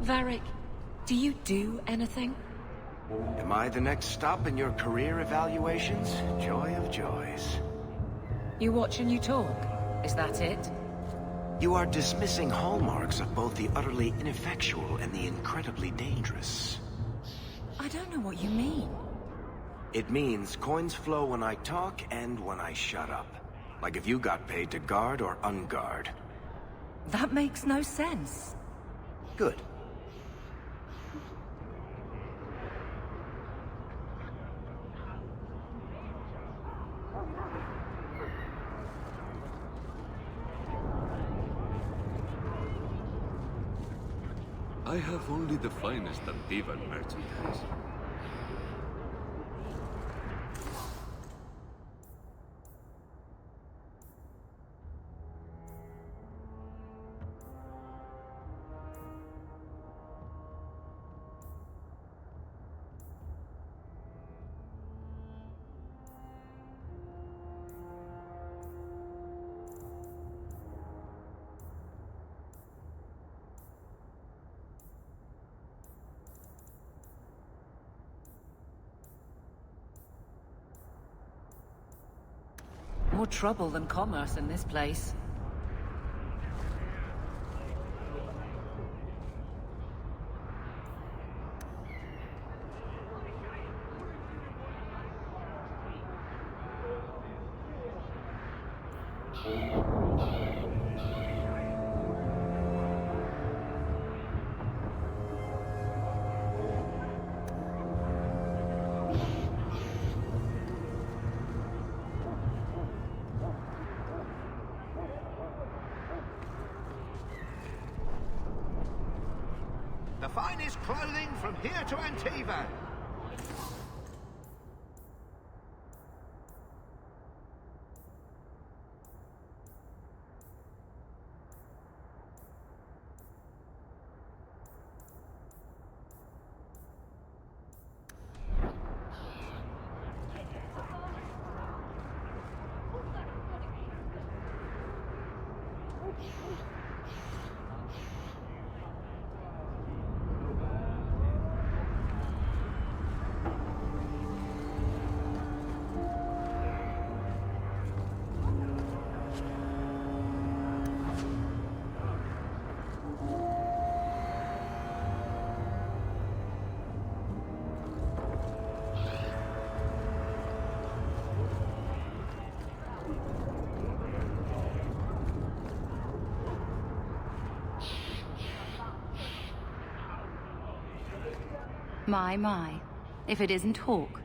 Varric, do you do anything? Am I the next stop in your career evaluations? Joy of joys. You watch and you talk. Is that it? You are dismissing hallmarks of both the utterly ineffectual and the incredibly dangerous. I don't know what you mean. It means coins flow when I talk and when I shut up. Like if you got paid to guard or unguard. That makes no sense. Good. I have only the finest Antivan merchandise. More trouble than commerce in this place. The finest clothing from here to Antiva. My. If it isn't Hawke.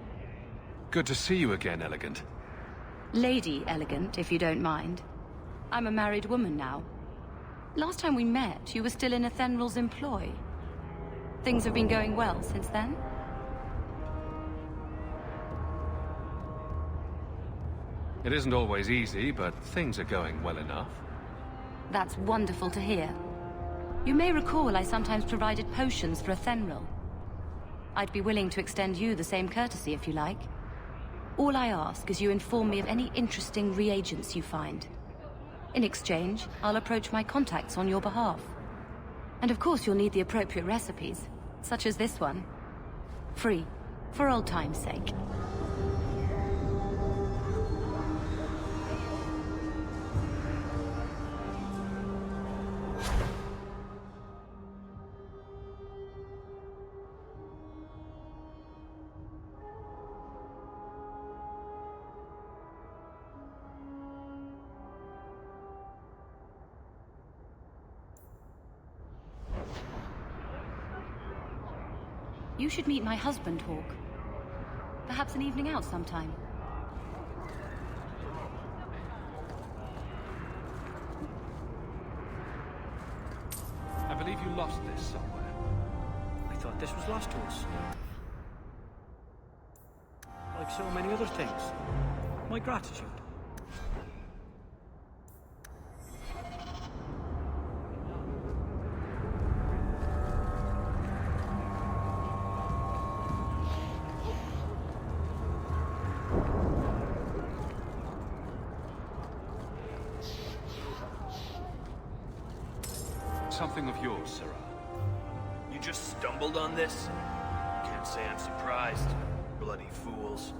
Good to see you again, Elegant. Lady Elegant, if you don't mind. I'm a married woman now. Last time we met, you were still in Athenral's employ. Things have been going well since then? It isn't always easy, but things are going well enough. That's wonderful to hear. You may recall I sometimes provided potions for Athenral. I'd be willing to extend you the same courtesy if you like. All I ask is you inform me of any interesting reagents you find. In exchange, I'll approach my contacts on your behalf. And of course you'll need the appropriate recipes, such as this one. Free, for old time's sake. You should meet my husband, Hawke. Perhaps an evening out sometime. I believe you lost this somewhere. I thought this was lost to us. Like so many other things. My gratitude. Something of yours, Sarah. You You just stumbled on this? Can't say I'm surprised. Bloody fools.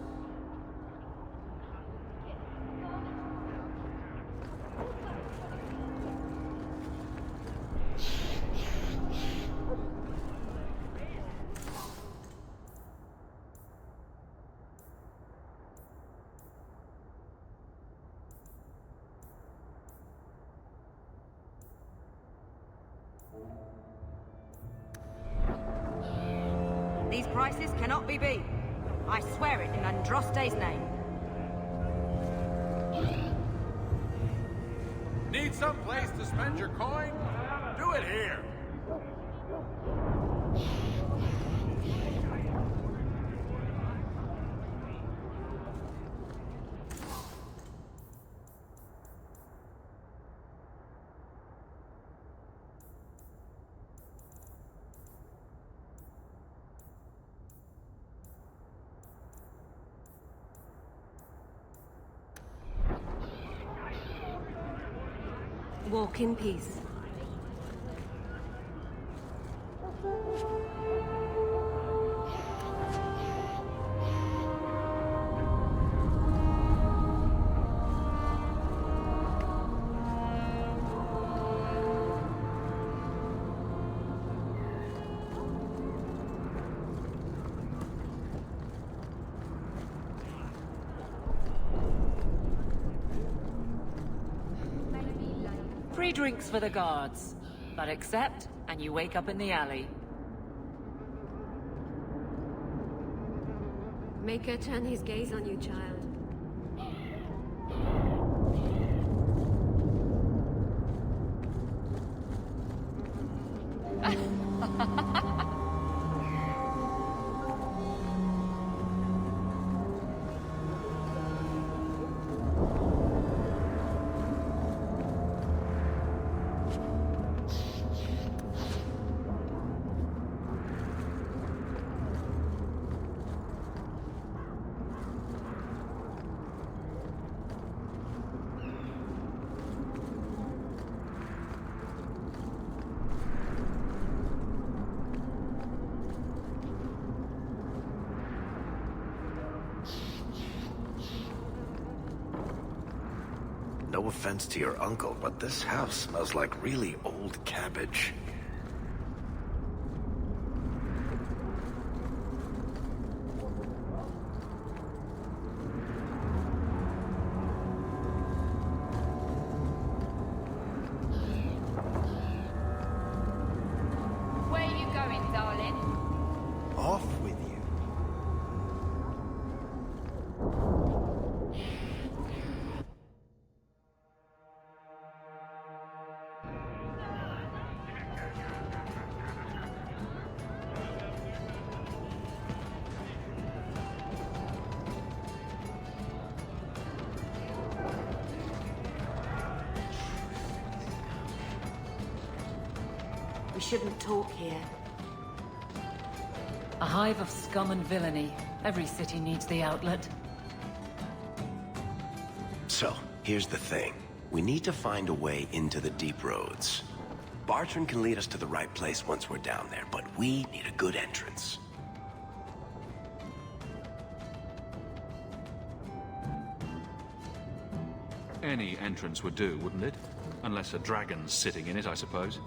These prices cannot be beat. I swear it in Andraste's name. Need some place to spend your coin? Do it here. Walk in peace. Free drinks for the guards. But accept, and you wake up in the alley. Make her turn his gaze on you, child. No offense to your uncle, but this house smells like really old cabbage. Where are you going, darling? Off with you. We shouldn't talk here. A hive of scum and villainy. Every city needs the outlet. So, here's the thing. We need to find a way into the deep roads. Bartrand can lead us to the right place once we're down there, but we need a good entrance. Any entrance would do, wouldn't it? Unless a dragon's sitting in it, I suppose.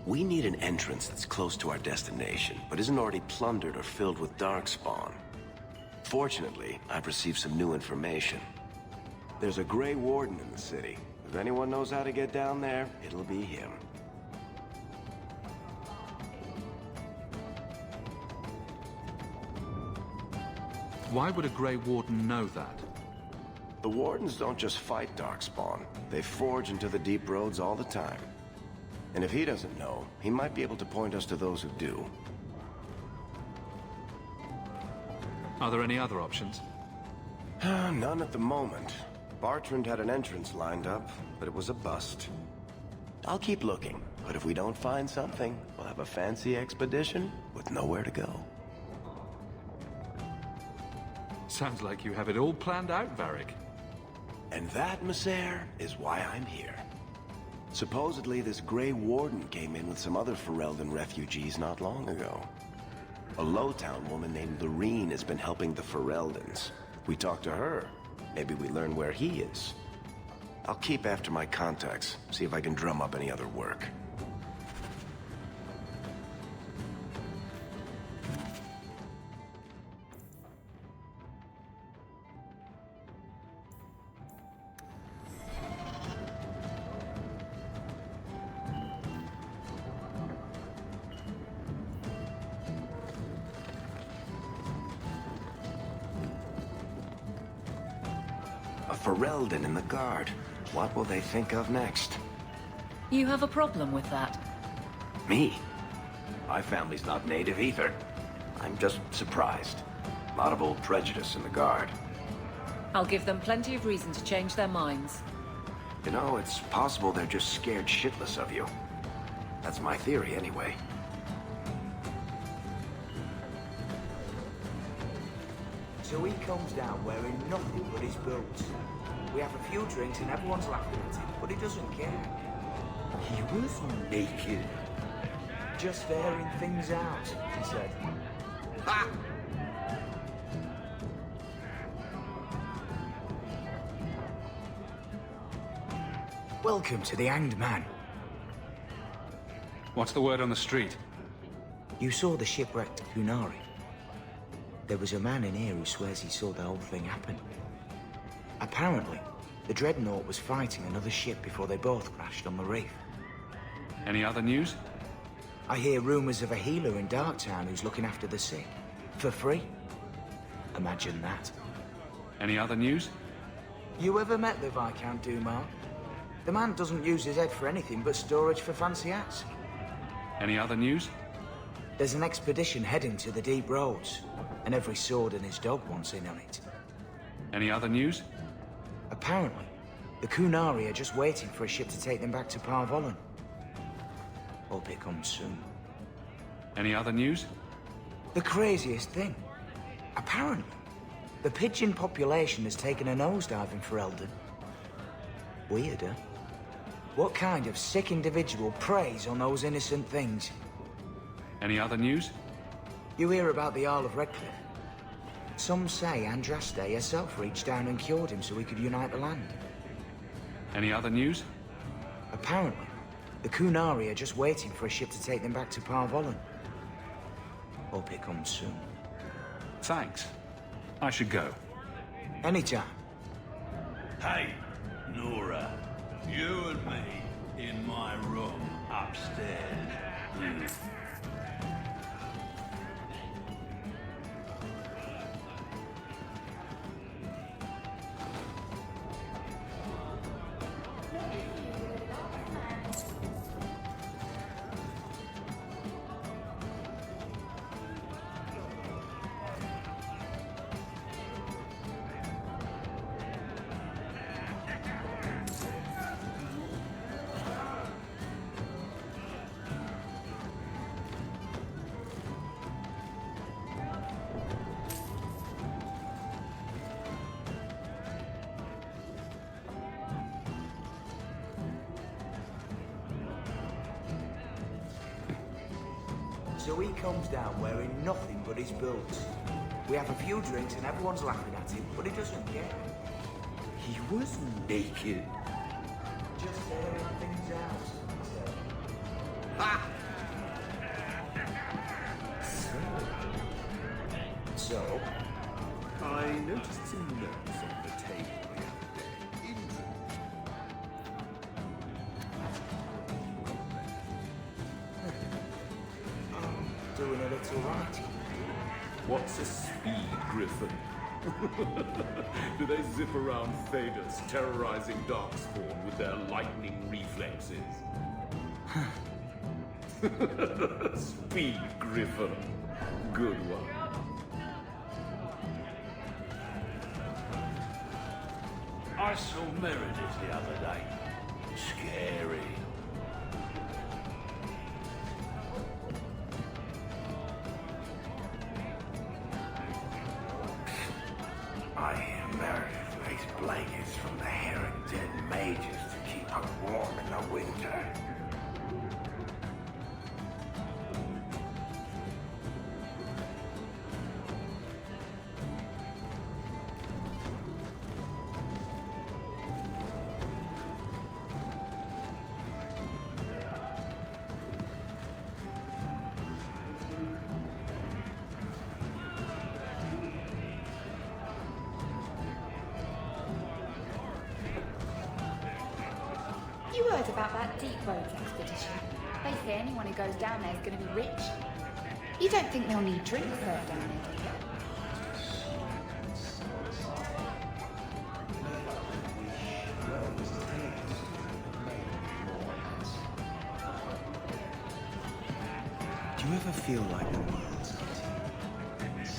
We need an entrance that's close to our destination, but isn't already plundered or filled with darkspawn. Fortunately, I've received some new information. There's a Grey Warden in the city. If anyone knows how to get down there, it'll be him. Why would a Grey Warden know that? The Wardens don't just fight darkspawn. They forge into the deep roads all the time. And if he doesn't know, he might be able to point us to those who do. Are there any other options? None at the moment. Bartrand had an entrance lined up, but it was a bust. I'll keep looking, but if we don't find something, we'll have a fancy expedition with nowhere to go. Sounds like you have it all planned out, Varric. And that, Messer, is why I'm here. Supposedly, this Grey Warden came in with some other Ferelden refugees not long ago. A Lowtown woman named Lorene has been helping the Fereldans. We talked to her. Maybe we learn where he is. I'll keep after my contacts, see if I can drum up any other work. A Ferelden in the guard. What will they think of next? You have a problem with that? Me? My family's not native either. I'm just surprised. A lot of old prejudice in the guard. I'll give them plenty of reason to change their minds. You know, it's possible they're just scared shitless of you. That's my theory, anyway. So he comes down wearing nothing but his boots. We have a few drinks and everyone's laughing at him, but he doesn't care. He was naked. Just airing things out, he said. Ha! Welcome to the Hanged Man. What's the word on the street? You saw the shipwrecked Kunari. There was a man in here who swears he saw the whole thing happen. Apparently, the Dreadnought was fighting another ship before they both crashed on the reef. Any other news? I hear rumors of a healer in Darktown who's looking after the sick. For free. Imagine that. Any other news? You ever met the Viscount Dumas? The man doesn't use his head for anything but storage for fancy hats. Any other news? There's an expedition heading to the deep roads, and every sword and his dog wants in on it. Any other news? Apparently, the Kunari are just waiting for a ship to take them back to Parvolan. Hope it comes soon. Any other news? The craziest thing. Apparently, the pigeon population has taken a nosedive in Ferelden. Weird, huh? What kind of sick individual preys on those innocent things? Any other news? You hear about the Isle of Redcliffe? Some say Andraste herself reached down and cured him so he could unite the land. Any other news? Apparently, the Kunari are just waiting for a ship to take them back to Parvolan. Hope it comes soon. Thanks. I should go. Anytime. Hey, Nora. You and me in my room upstairs. So he comes down wearing nothing but his boots. We have a few drinks and everyone's laughing at him, but he doesn't care. He was naked. Just airing things out, he said. Ha! So? I noticed some notes on the table the other day. Interesting. Doing a little writing. What's a speed griffin? Do they zip around Thedas, terrorizing Darkspawn with their lightning reflexes? Speed griffin. Good one. I saw Meredith the other day. Scary. I hear Meredith makes blankets from the hair of dead mages to keep her warm in the winter. You heard about that deep roads expedition? They say anyone who goes down there is going to be rich. You don't think they'll need drinks served down there, do you? Do you ever feel like the world's empty?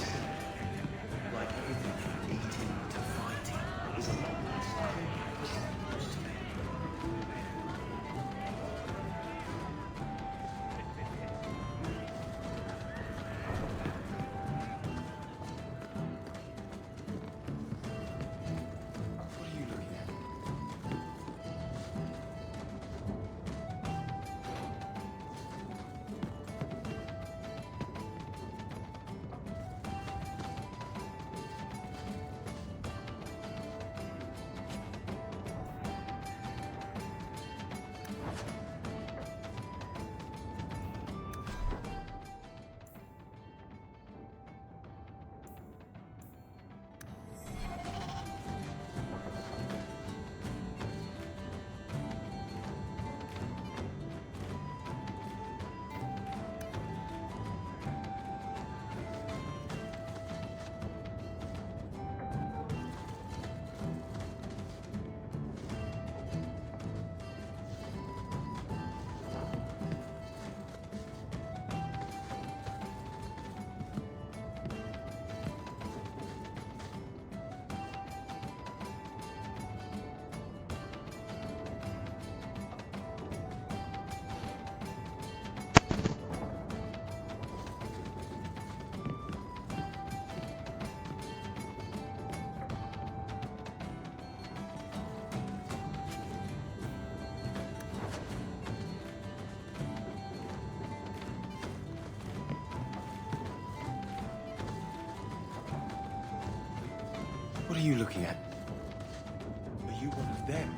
Like everything from eating to fighting is a lot less complex than it used to be? What are you looking at? What are you looking at? Are you one of them?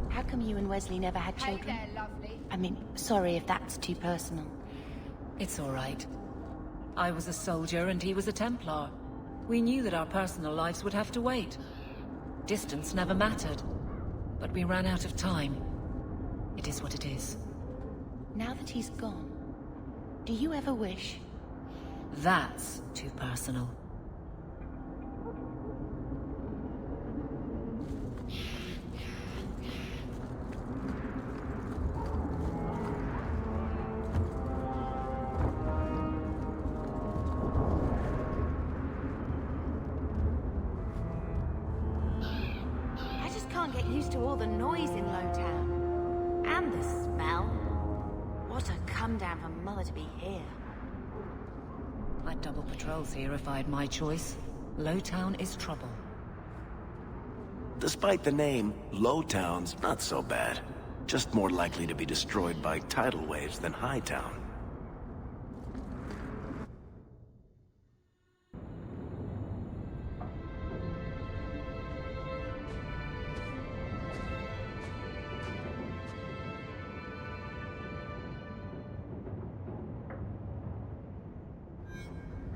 How come you and Wesley never had children? Hey there, lovely. I mean, sorry if that's too personal. It's all right. I was a soldier and he was a Templar. We knew that our personal lives would have to wait. Distance never mattered. But we ran out of time. It is what it is. Now that he's gone, do you ever wish That's too personal. I just can't get used to all the noise in Lowtown. And the smell. What a come down for Mother to be here. I'd double patrols here if I had my choice. Lowtown is trouble. Despite the name, Lowtown's not so bad. Just more likely to be destroyed by tidal waves than Hightown.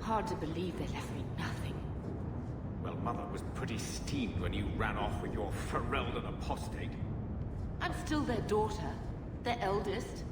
Hard to believe they left me nothing. Well, Mother was pretty steamed when you ran off with your Ferelden apostate. I'm still their daughter, their eldest.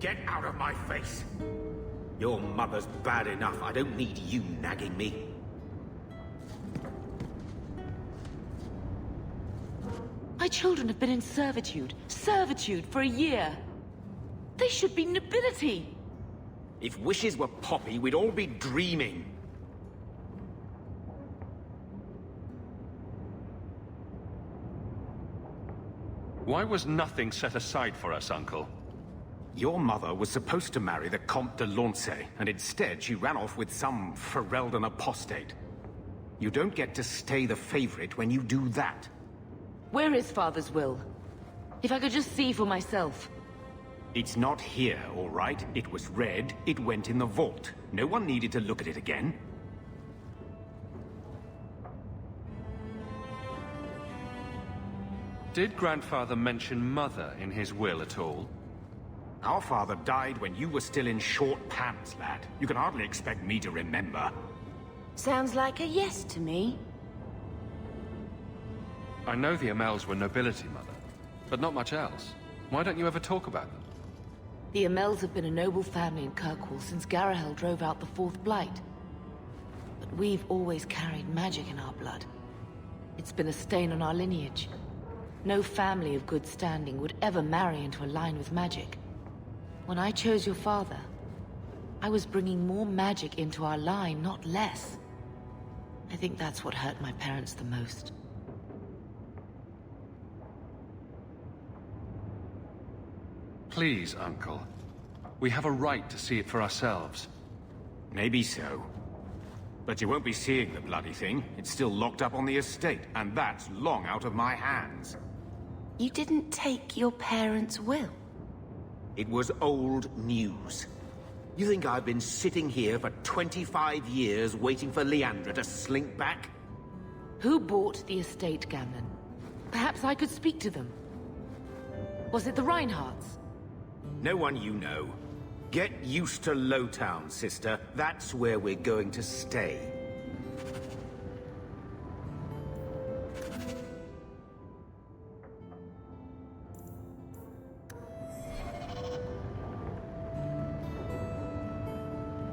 Get out of my face! Your mother's bad enough. I don't need you nagging me. My children have been in servitude. Servitude for a year. They should be nobility. If wishes were poppy, we'd all be dreaming. Why was nothing set aside for us, Uncle? Your mother was supposed to marry the Comte de Launcey, and instead she ran off with some Ferelden apostate. You don't get to stay the favorite when you do that. Where is Father's will? If I could just see for myself. It's not here, all right? It was read, it went in the vault. No one needed to look at it again. Did Grandfather mention Mother in his will at all? Our father died when you were still in short pants, lad. You can hardly expect me to remember. Sounds like a yes to me. I know the Amels were nobility, Mother, but not much else. Why don't you ever talk about them? The Amels have been a noble family in Kirkwall since Garahel drove out the Fourth Blight. But we've always carried magic in our blood. It's been a stain on our lineage. No family of good standing would ever marry into a line with magic. When I chose your father, I was bringing more magic into our line, not less. I think that's what hurt my parents the most. Please, Uncle. We have a right to see it for ourselves. Maybe so. But you won't be seeing the bloody thing. It's still locked up on the estate, and that's long out of my hands. You didn't take your parents' will? It was old news. You think I've been sitting here for 25 years waiting for Leandra to slink back? Who bought the estate, Gamlen? Perhaps I could speak to them. Was it the Reinhardts? No one you know. Get used to Lowtown, sister. That's where we're going to stay.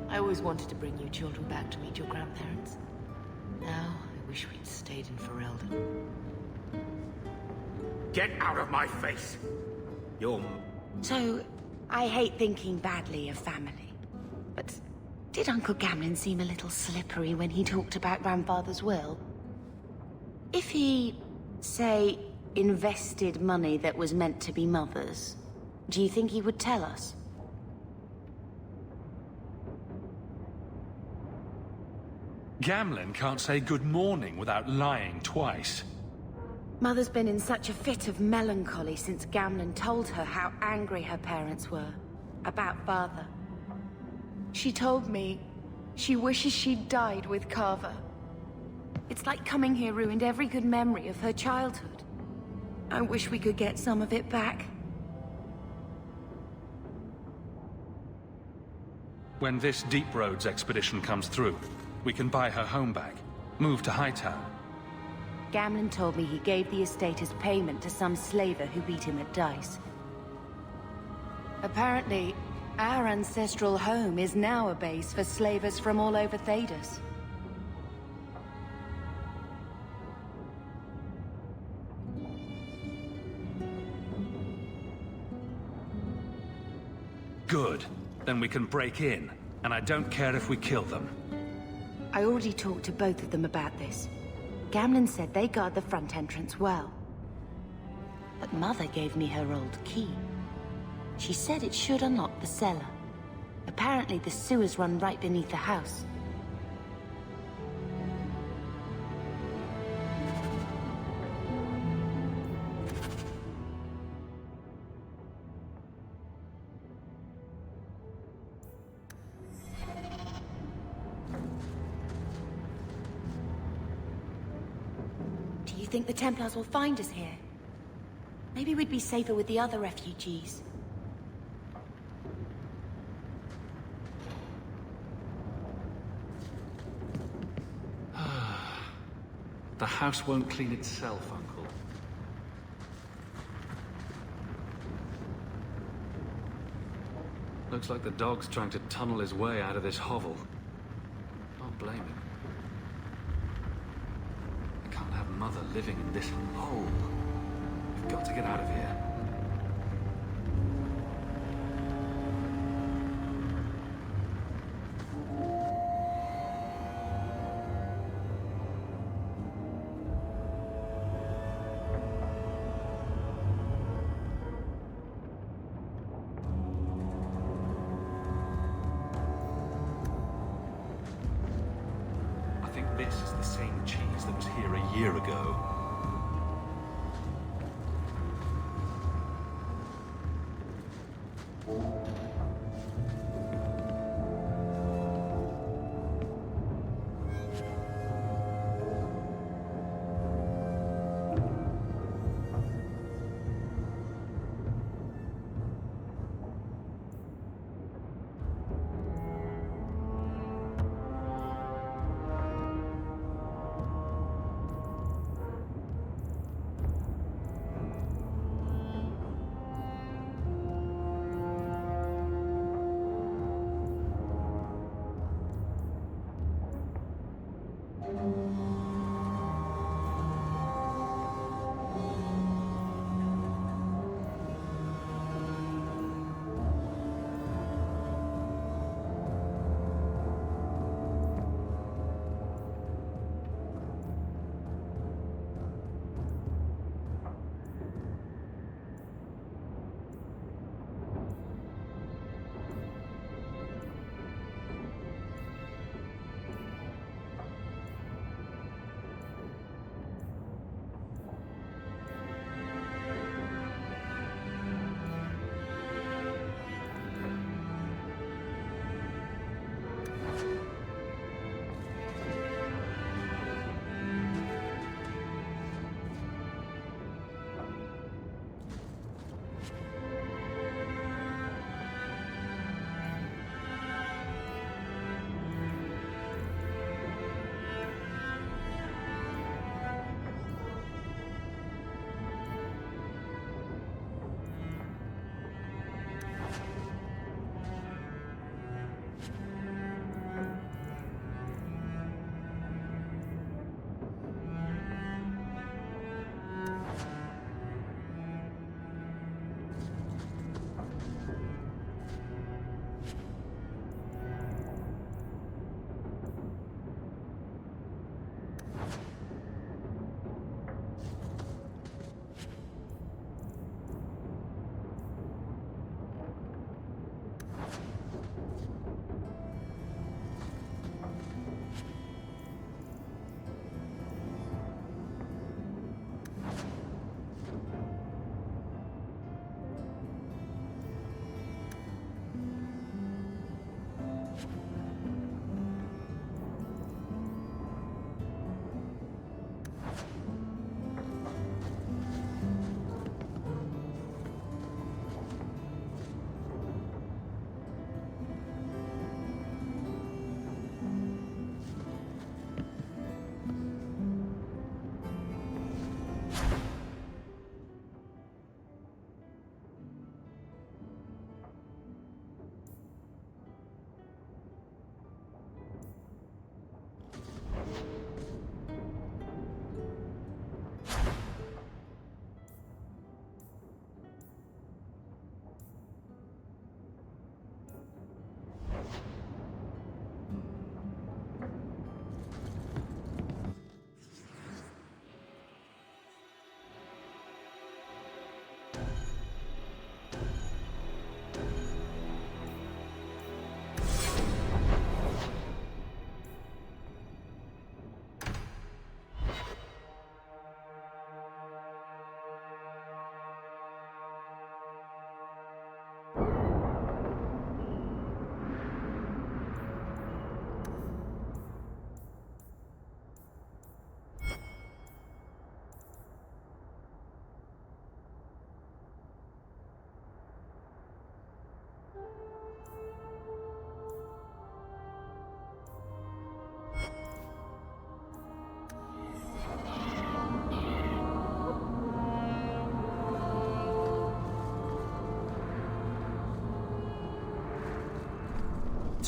I always wanted to bring you children back to meet your grandparents. Now, I wish we'd stayed in Ferelden. Get out of my face! So, I hate thinking badly of family. But did Uncle Gamlen seem a little slippery when he talked about Grandfather's will? If he, say, invested money that was meant to be Mother's, do you think he would tell us? Gamlen can't say good morning without lying twice. Mother's been in such a fit of melancholy since Gamlen told her how angry her parents were about Father. She told me she wishes she'd died with Carver. It's like coming here ruined every good memory of her childhood. I wish we could get some of it back. When this Deep Roads expedition comes through, we can buy her home back, move to Hightown. Gamlen told me he gave the estate as payment to some slaver who beat him at dice. Apparently, our ancestral home is now a base for slavers from all over Thedas. Good. Then we can break in, and I don't care if we kill them. I already talked to both of them about this. Gamlen said they guard the front entrance well. But Mother gave me her old key. She said it should unlock the cellar. Apparently the sewers run right beneath the house. Do you think the Templars will find us here? Maybe we'd be safer with the other refugees. The house won't clean itself, Uncle. Looks like the dog's trying to tunnel his way out of this hovel. Can't blame him. I can't have Mother living in this hole. We've got to get out of here. This is the same cheese that was here a year ago.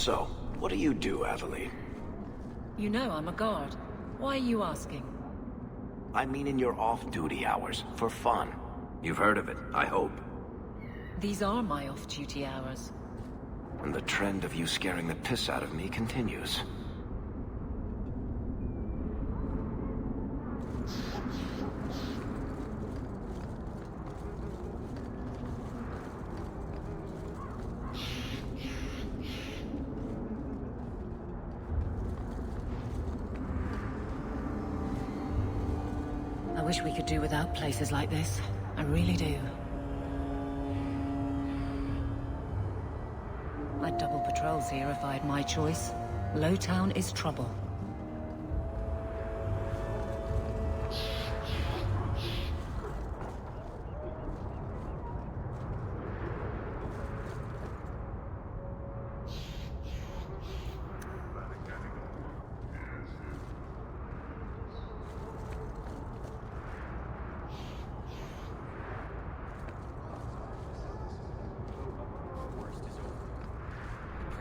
So, what do you do, Adeline? You know I'm a guard. Why are you asking? I mean in your off-duty hours, for fun. You've heard of it, I hope. These are my off-duty hours. And the trend of you scaring the piss out of me continues. I wish we could do without places like this. I really do. I'd double patrols here if I had my choice. Lowtown is trouble.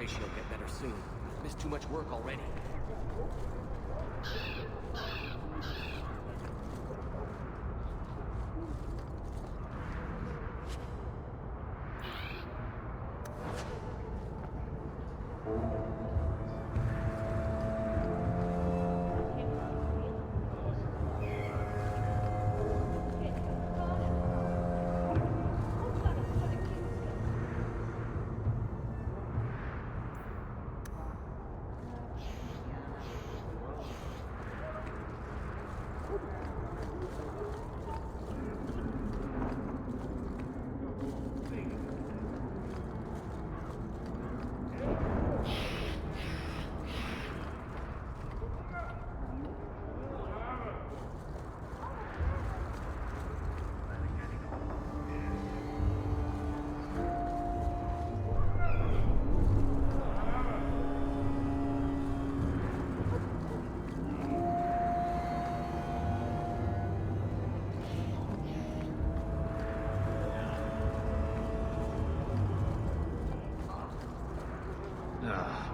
She'll get better soon. Missed too much work already.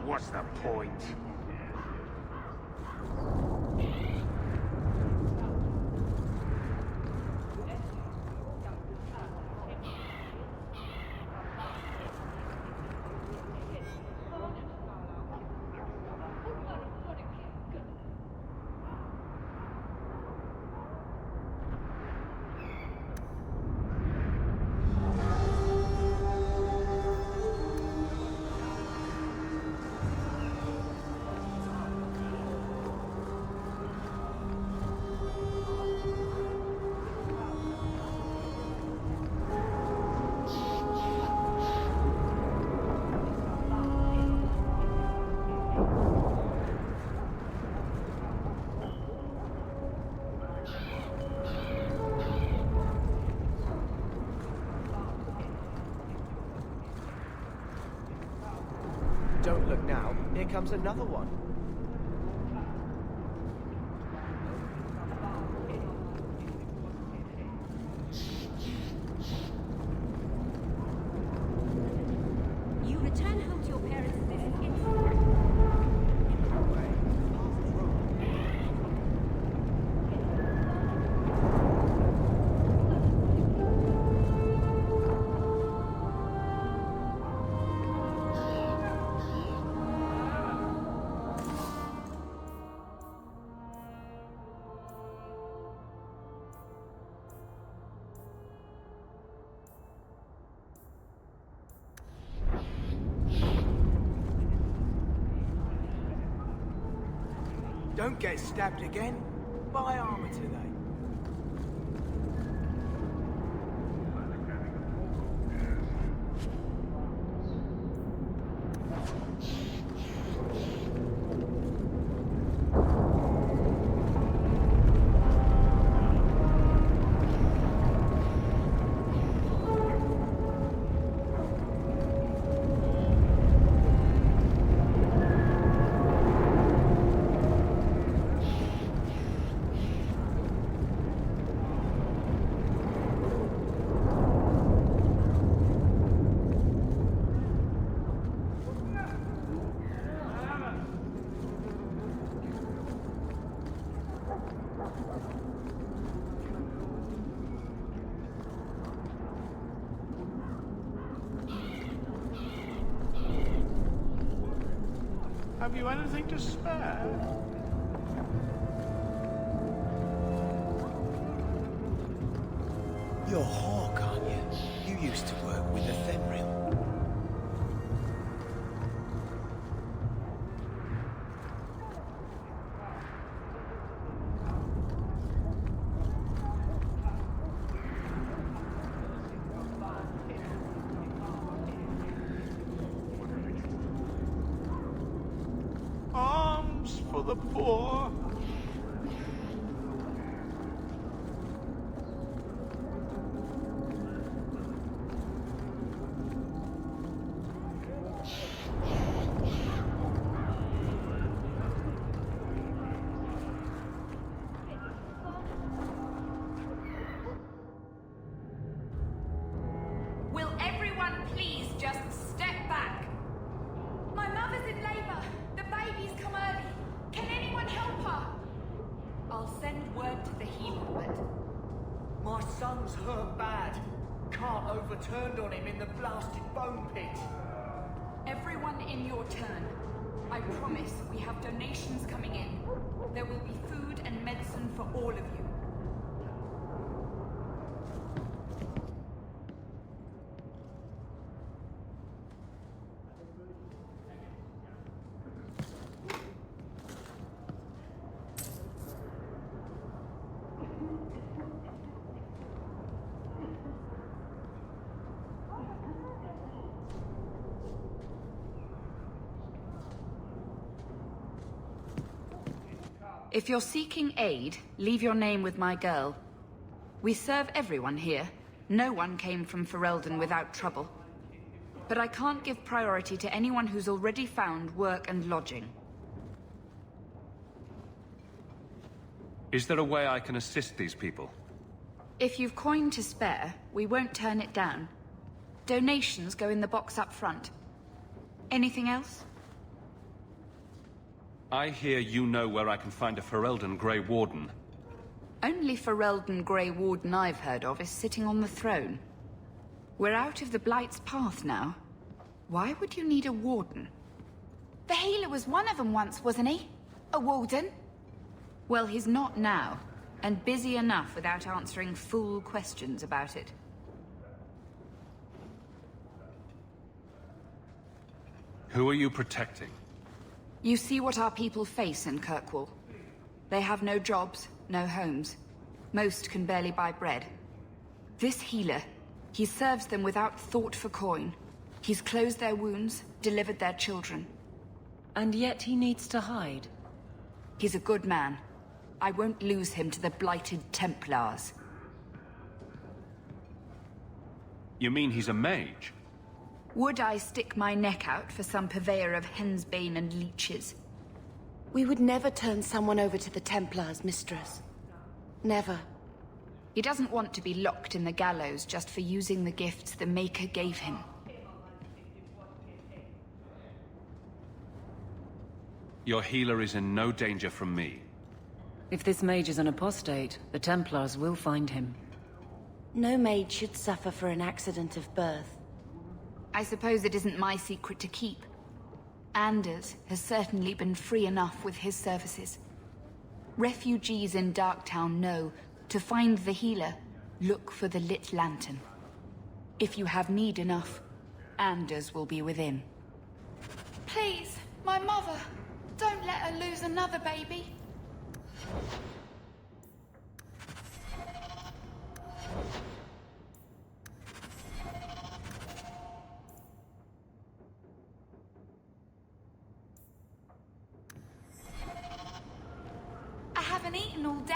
What's the point? Don't look now. Here comes another one. You return home to your parents this instant. Don't get stabbed again. Buy armor today. Have you anything to spare? You're Hawke, aren't you? You used to work with the Fenrir. Arms for the poor. Will everyone please just step back? My mother's in labor. The baby's come early. Can anyone help her? I'll send word to the healer, but... My son's hurt bad. Can't overturned on him in the blasted bone pit. Everyone in your turn. I promise we have donations coming in. There will be food and medicine for all of you. If you're seeking aid, leave your name with my girl. We serve everyone here. No one came from Ferelden without trouble. But I can't give priority to anyone who's already found work and lodging. Is there a way I can assist these people? If you've coin to spare, we won't turn it down. Donations go in the box up front. Anything else? I hear you know where I can find a Ferelden Grey Warden. Only Ferelden Grey Warden I've heard of is sitting on the throne. We're out of the Blight's path now. Why would you need a warden? The healer was one of them once, wasn't he? A warden? Well, he's not now, and busy enough without answering fool questions about it. Who are you protecting? You see what our people face in Kirkwall. They have no jobs, no homes. Most can barely buy bread. This healer, he serves them without thought for coin. He's closed their wounds, delivered their children. And yet he needs to hide. He's a good man. I won't lose him to the blighted Templars. You mean he's a mage? Would I stick my neck out for some purveyor of hensbane and leeches? We would never turn someone over to the Templars, mistress. Never. He doesn't want to be locked in the gallows just for using the gifts the Maker gave him. Your healer is in no danger from me. If this mage is an apostate, the Templars will find him. No mage should suffer for an accident of birth. I suppose it isn't my secret to keep. Anders has certainly been free enough with his services. Refugees in Darktown know, to find the healer, look for the lit lantern. If you have need enough, Anders will be within. Please, my mother. Don't let her lose another baby. I haven't eaten all day.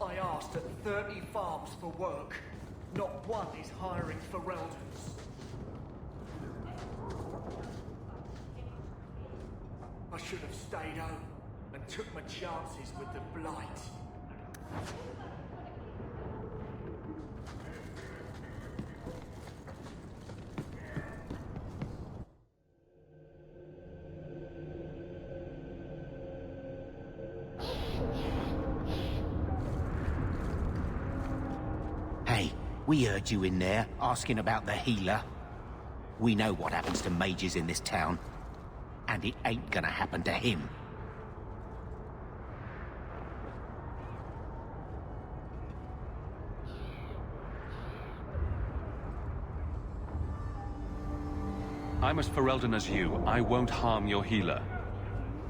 I asked at 30 farms for work. Not one is hiring Fereldans. I should have stayed home and took my chances with the Blight. Hey, we heard you in there, asking about the healer. We know what happens to mages in this town. And it ain't gonna happen to him. I'm as Ferelden as you. I won't harm your healer.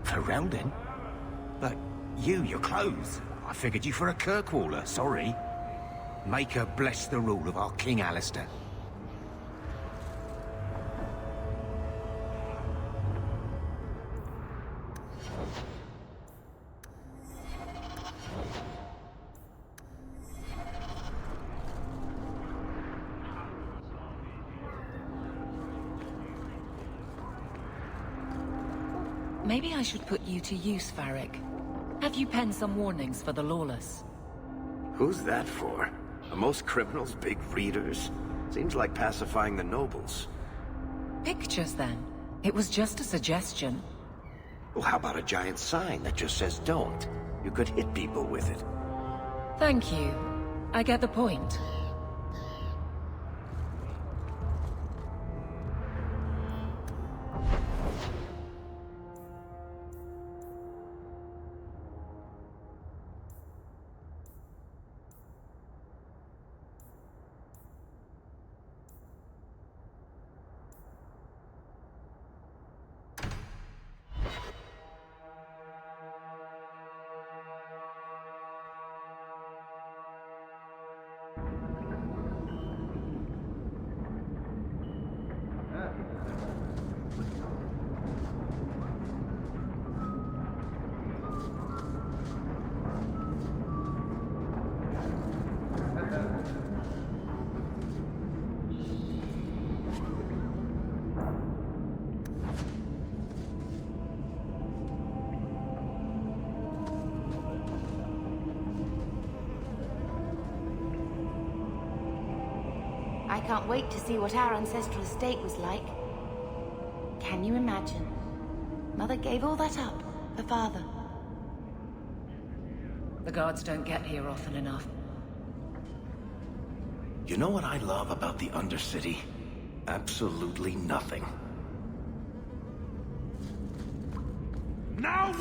Ferelden? But your clothes. I figured you for a Kirkwaller, sorry. Make her bless the rule of our King Alistair. Maybe I should put you to use, Varric. Have you penned some warnings for the lawless? Who's that for? Are most criminals big readers? Seems like pacifying the nobles. Pictures, then. It was just a suggestion. Well, how about a giant sign that just says don't? You could hit people with it. Thank you. I get the point. I can't wait to see what our ancestral estate was like. Can you imagine? Mother gave all that up for father. The guards don't get here often enough. You know what I love about the Undercity? Absolutely nothing. Now!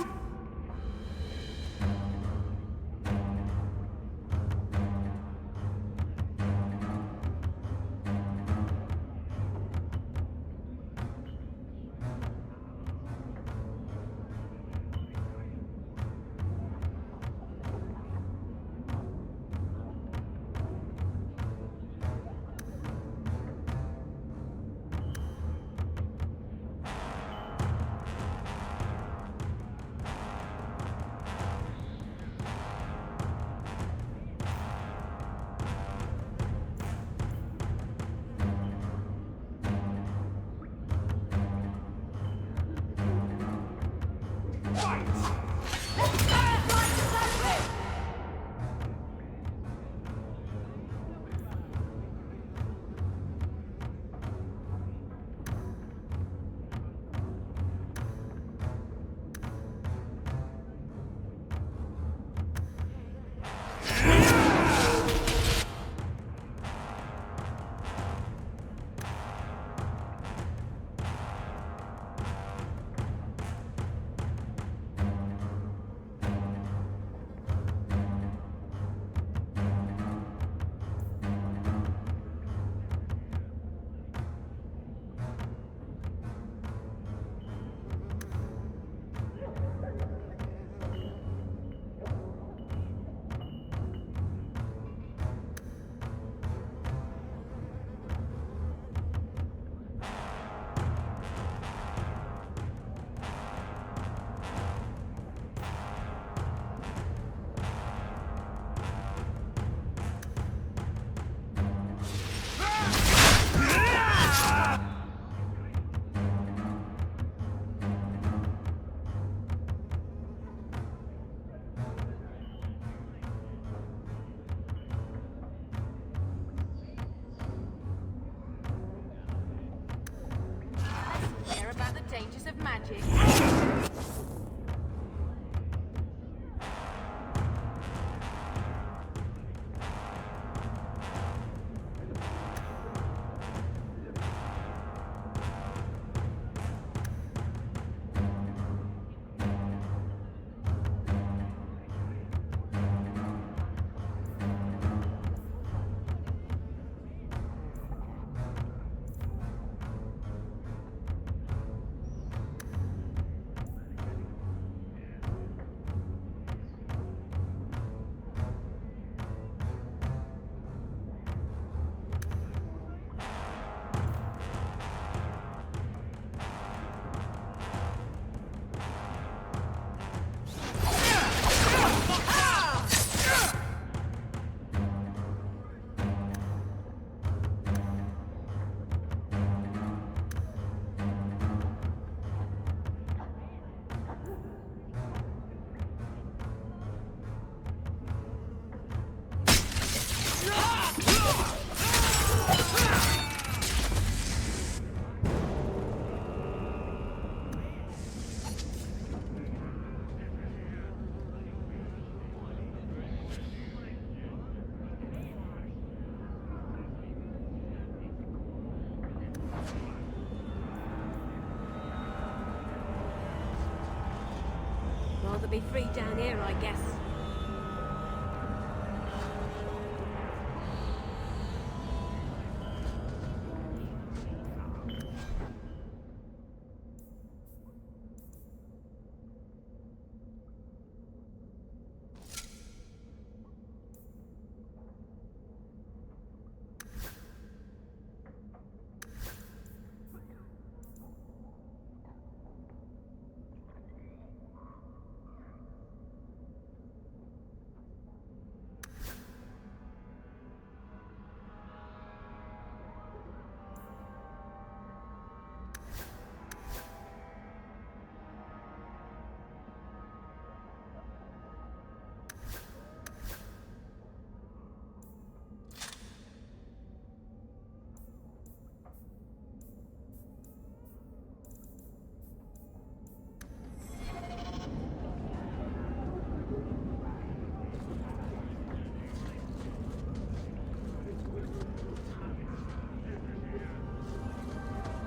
rather be free down here, I guess.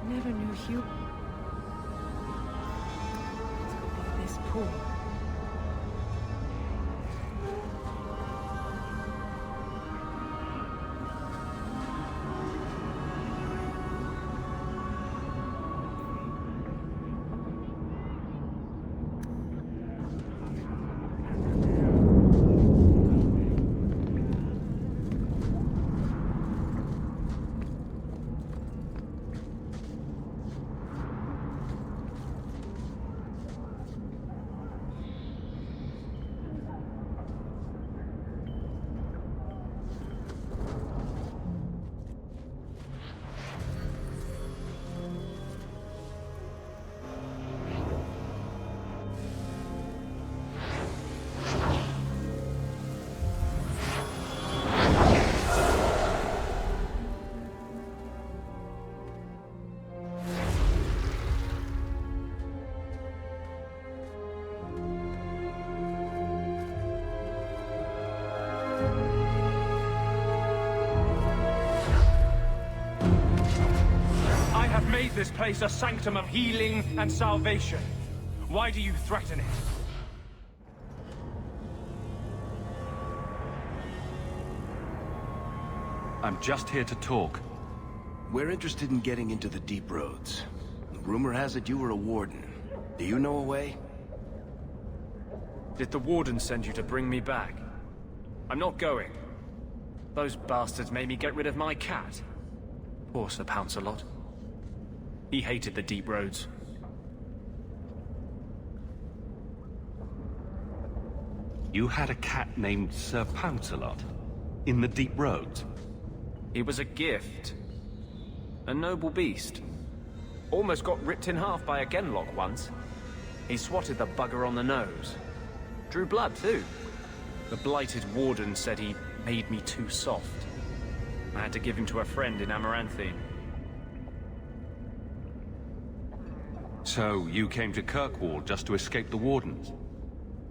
Never knew Hugh. It could be this poor. Made this place a sanctum of healing and salvation. Why do you threaten it? I'm just here to talk. We're interested in getting into the deep roads. Rumor has it you were a warden. Do you know a way? Did the warden send you to bring me back? I'm not going. Those bastards made me get rid of my cat. Poor Sir Pouncelot. He hated the deep roads. You had a cat named Sir Pouncelot? In the deep roads? He was a gift. A noble beast. Almost got ripped in half by a Genlock once. He swatted the bugger on the nose. Drew blood, too. The blighted warden said he made me too soft. I had to give him to a friend in Amaranthine. So, you came to Kirkwall just to escape the wardens?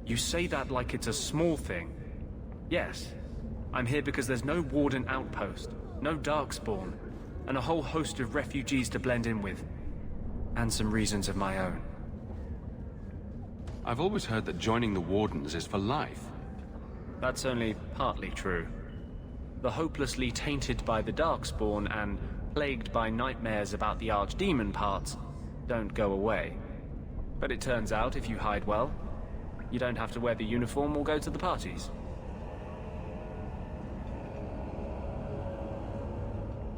You say that like it's a small thing. Yes. I'm here because there's no warden outpost, no darkspawn, and a whole host of refugees to blend in with. And some reasons of my own. I've always heard that joining the wardens is for life. That's only partly true. The hopelessly tainted by the darkspawn and plagued by nightmares about the archdemon parts don't go away. But it turns out, if you hide well, you don't have to wear the uniform or go to the parties.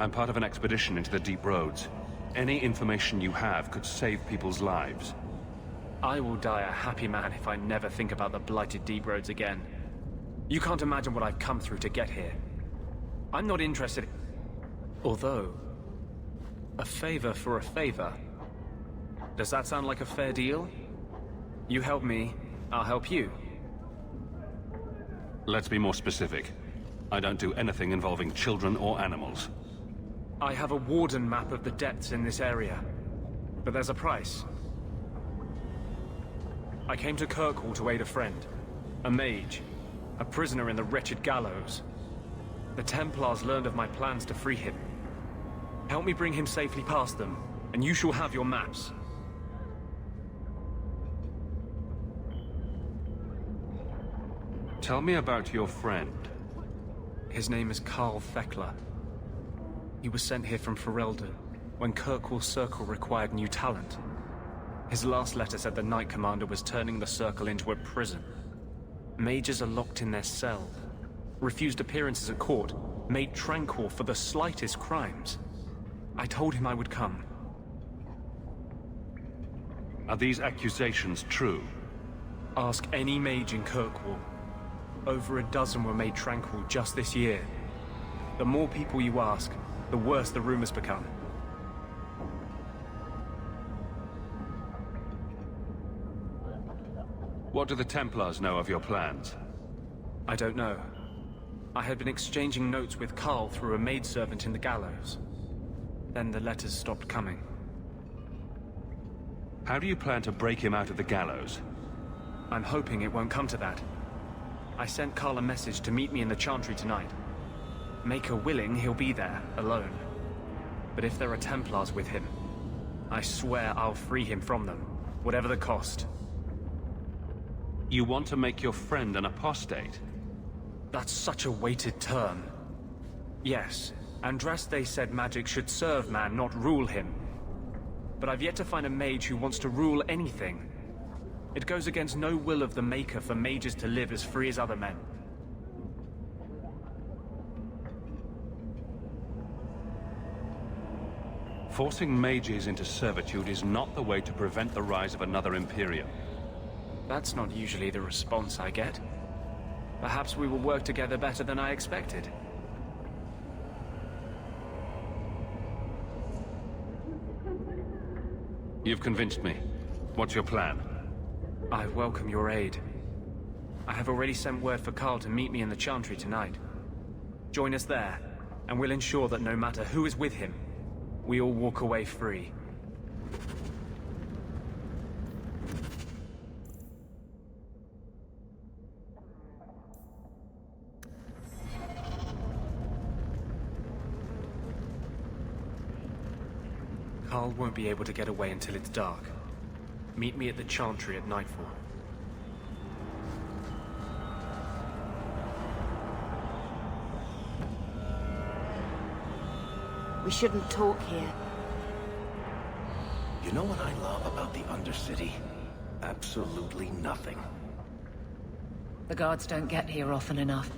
I'm part of an expedition into the deep roads. Any information you have could save people's lives. I will die a happy man if I never think about the blighted deep roads again. You can't imagine what I've come through to get here. I'm not interested. Although, a favor for a favor. Does that sound like a fair deal? You help me, I'll help you. Let's be more specific. I don't do anything involving children or animals. I have a warden map of the depths in this area. But there's a price. I came to Kirkwall to aid a friend. A mage. A prisoner in the wretched gallows. The Templars learned of my plans to free him. Help me bring him safely past them, and you shall have your maps. Tell me about your friend. His name is Karl Thekla. He was sent here from Ferelden when Kirkwall Circle required new talent. His last letter said the Knight Commander was turning the Circle into a prison. Mages are locked in their cell, refused appearances at court, made tranquil for the slightest crimes. I told him I would come. Are these accusations true? Ask any mage in Kirkwall. Over a dozen were made tranquil just this year. The more people you ask, the worse the rumors become. What do the Templars know of your plans? I don't know. I had been exchanging notes with Karl through a maidservant in the gallows. Then the letters stopped coming. How do you plan to break him out of the gallows? I'm hoping it won't come to that. I sent Karl a message to meet me in the Chantry tonight. Maker willing, he'll be there, alone. But if there are Templars with him, I swear I'll free him from them, whatever the cost. You want to make your friend an apostate? That's such a weighted term. Yes, Andraste said magic should serve man, not rule him. But I've yet to find a mage who wants to rule anything. It goes against no will of the Maker for mages to live as free as other men. Forcing mages into servitude is not the way to prevent the rise of another Imperium. That's not usually the response I get. Perhaps we will work together better than I expected. You've convinced me. What's your plan? I welcome your aid. I have already sent word for Karl to meet me in the Chantry tonight. Join us there, and we'll ensure that no matter who is with him, we all walk away free. Karl won't be able to get away until it's dark. Meet me at the Chantry at nightfall. We shouldn't talk here. You know what I love about the Undercity? Absolutely nothing. The guards don't get here often enough.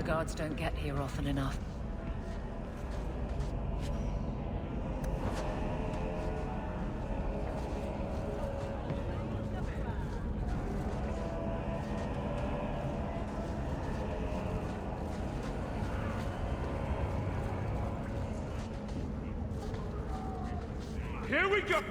The guards don't get here often enough. Here we go!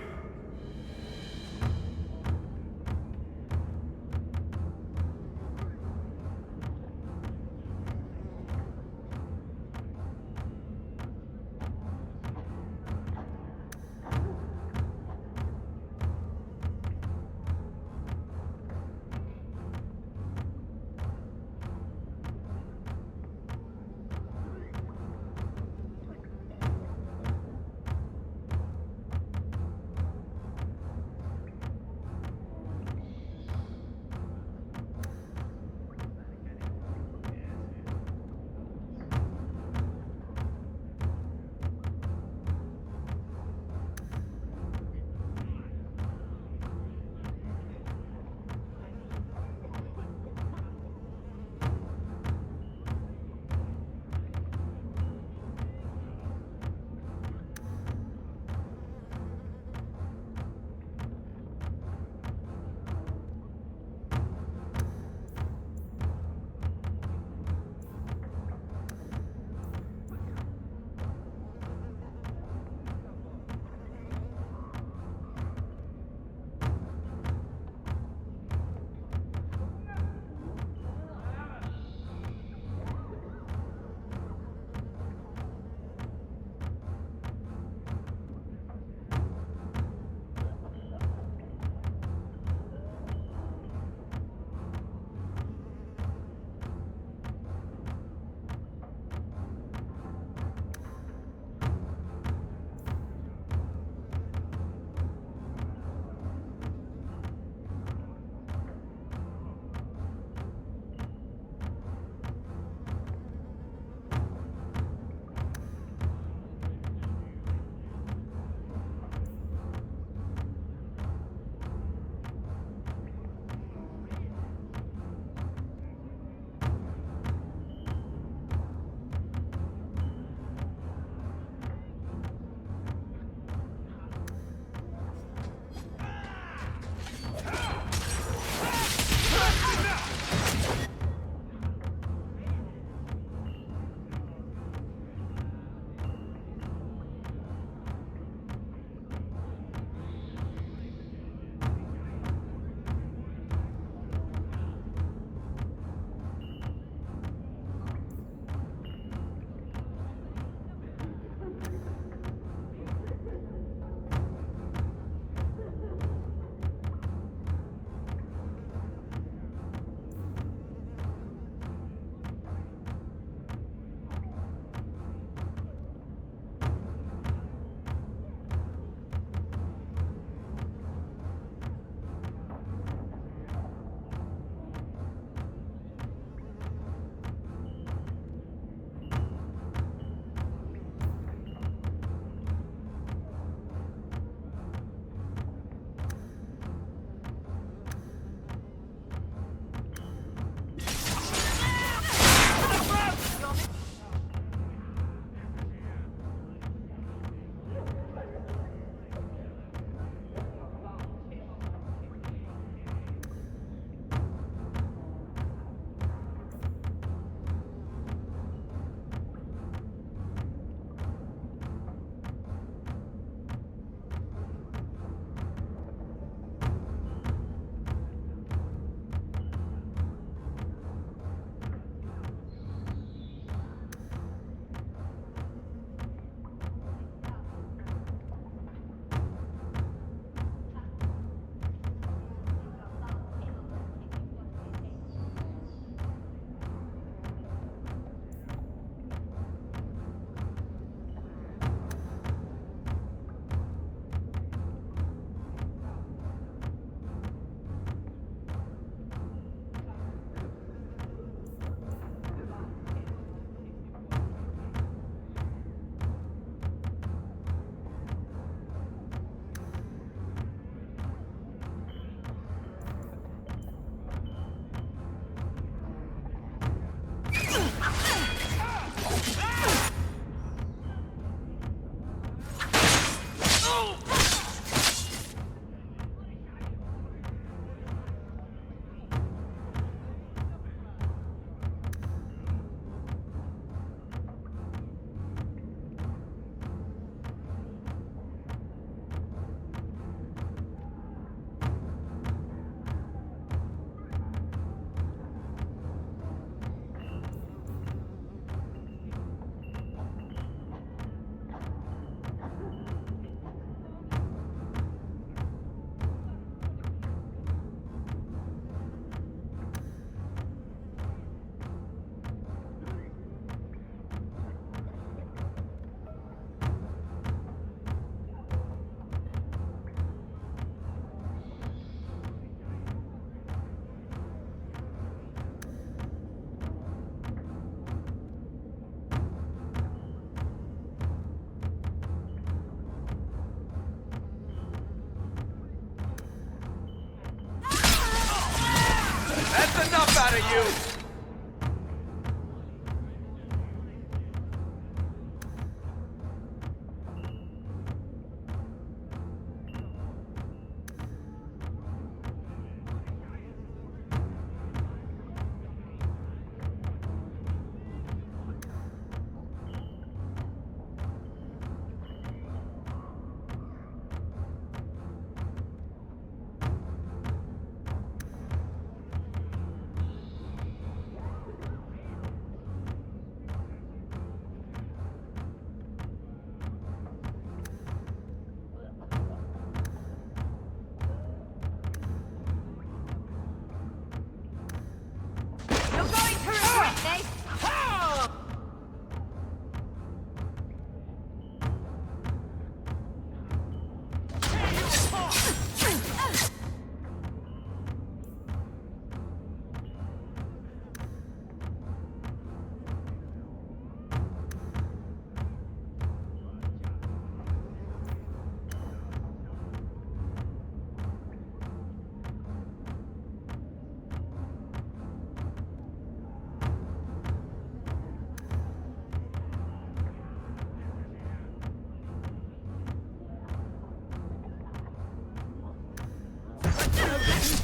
you!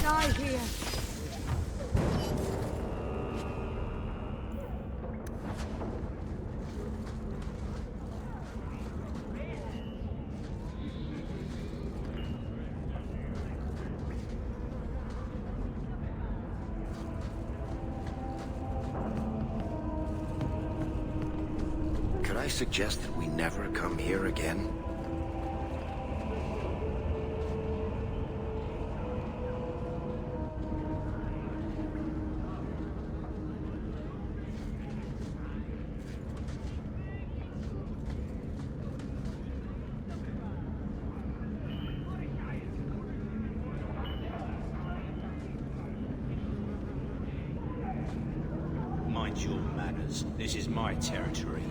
Die here. Could I suggest that we never come here again? Mind your manners. This is my territory.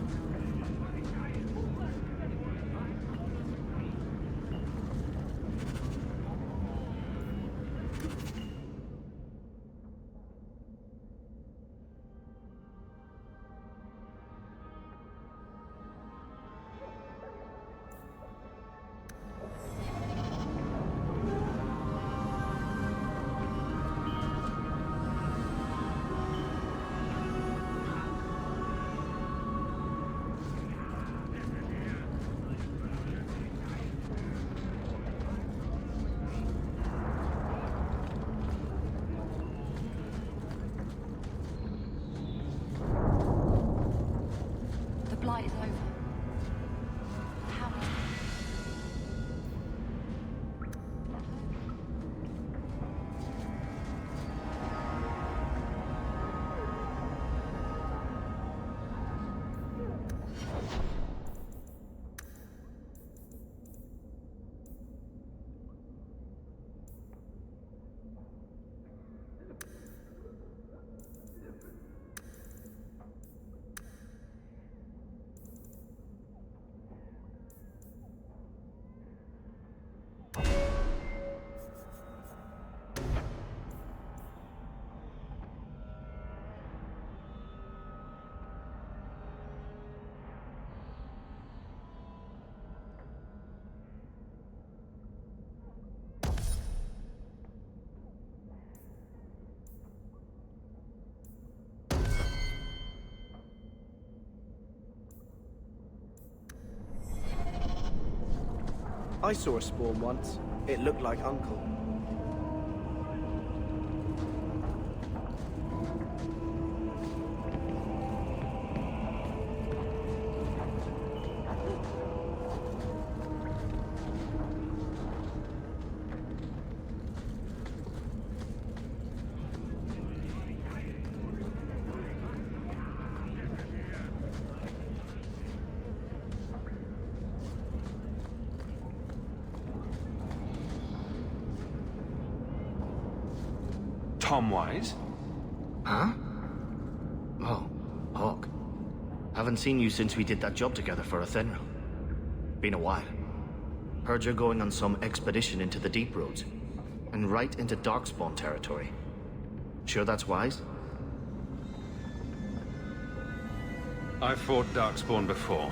The blight is over. How? I saw a spawn once. It looked like Uncle. Tom Wise? Huh? Oh, Hawke. Haven't seen you since we did that job together for Athenril. Been a while. Heard you're going on some expedition into the deep roads. And right into Darkspawn territory. Sure that's wise? I've fought Darkspawn before.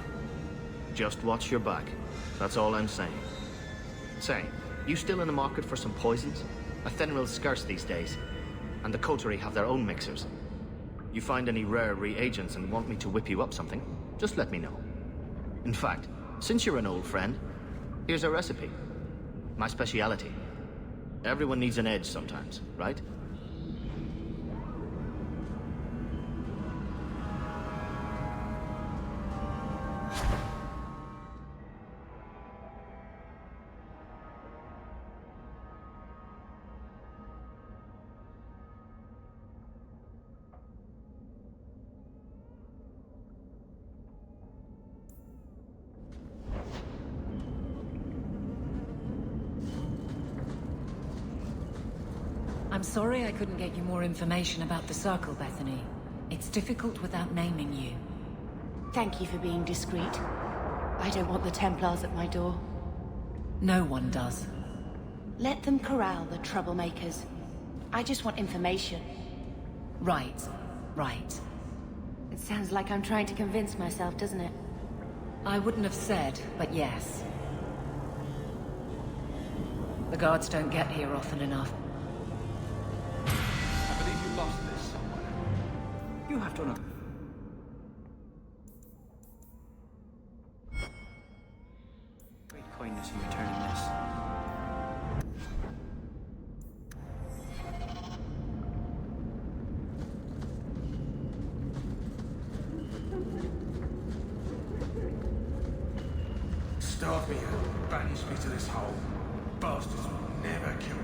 Just watch your back. That's all I'm saying. Say, you still in the market for some poisons? Athenril's scarce these days, and the coterie have their own mixers. You find any rare reagents and want me to whip you up something, just let me know. In fact, since you're an old friend, here's a recipe. My speciality. Everyone needs an edge sometimes, right? I'm sorry I couldn't get you more information about the Circle, Bethany. It's difficult without naming you. Thank you for being discreet. I don't want the Templars at my door. No one does. Let them corral the troublemakers. I just want information. Right. Right. It sounds like I'm trying to convince myself, doesn't it? I wouldn't have said, but yes. The guards don't get here often enough. I believe you lost this somewhere. You have to know. Great kindness in returning this. Starve me and banish me to this hole. Bastards will never kill me.